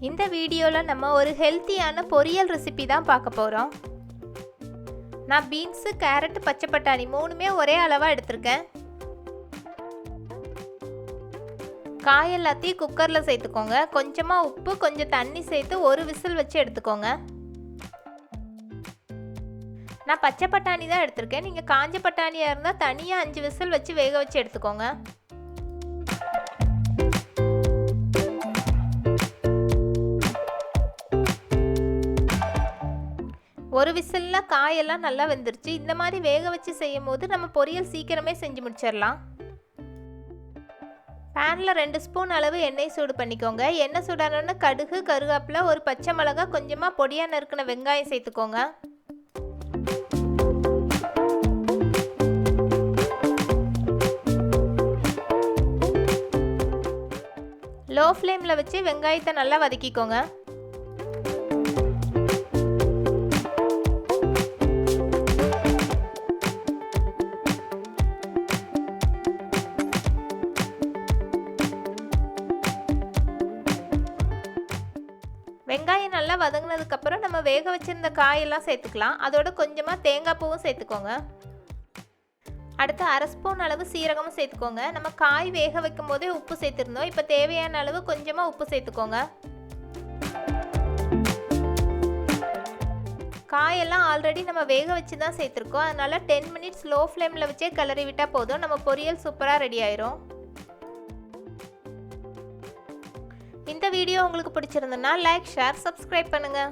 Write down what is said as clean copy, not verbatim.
இந்த வீடியோவில் நம்ம ஒரு ஹெல்த்தியான பொரியல் ரெசிபி தான் பார்க்க போகிறோம். நான் பீன்ஸு, கேரட், பச்சை பட்டாணி மூணுமே ஒரே அளவாக எடுத்திருக்கேன். காய் எல்லாத்தையும் குக்கரில் சேர்த்துக்கோங்க. கொஞ்சமாக உப்பு, கொஞ்சம் தண்ணி சேர்த்து ஒரு விசில் வச்சு எடுத்துக்கோங்க. நான் பச்சை பட்டாணி தான் எடுத்திருக்கேன். நீங்கள் காஞ்ச பட்டாணியாக இருந்தால் தனியாக 5 விசில் வச்சு வேக வச்சு எடுத்துக்கோங்க. ஒரு விசிலில் காயெல்லாம் நல்லா வெந்துருச்சு. இந்த மாதிரி வேக வச்சு செய்யும் போது நம்ம பொரியல் சீக்கிரமே செஞ்சு முடிச்சிடலாம். பேனில் 2 ஸ்பூன் அளவு எண்ணெய் சூடு பண்ணிக்கோங்க. எண்ணெய் சூடானோன்னு கடுகு, கருவேப்பிலை, ஒரு பச்சை மிளகாய், கொஞ்சமாக பொடியாக நறுக்கின வெங்காயம் சேர்த்துக்கோங்க. லோ ஃப்ளேமில் வச்சு வெங்காயத்தை நல்லா வதக்கிக்கோங்க. வெங்காயம் நல்லா வதங்கினதுக்கப்புறம் நம்ம வேக வச்சிருந்த காயெல்லாம் சேர்த்துக்கலாம். அதோட கொஞ்சமாக தேங்காய் பூவும் சேர்த்துக்கோங்க. அடுத்து 1/2 ஸ்பூன் அளவு சீரகமும் சேர்த்துக்கோங்க. நம்ம காய் வேக வைக்கும் போதே உப்பு சேர்த்துருந்தோம். இப்போ தேவையான அளவு கொஞ்சமாக உப்பு சேர்த்துக்கோங்க. காயெல்லாம் ஆல்ரெடி நம்ம வேக வச்சு தான் சேர்த்துருக்கோம். அதனால் 10 மினிட்ஸ் லோ ஃப்ளேமில் வச்சே கிளறி விட்டால் போதும். நம்ம பொரியல் சூப்பராக ரெடி ஆயிரும். இந்த வீடியோ உங்களுக்கு பிடிச்சிருந்ததுன்னா லைக், ஷேர், சப்ஸ்கிரைப் பண்ணுங்கள்.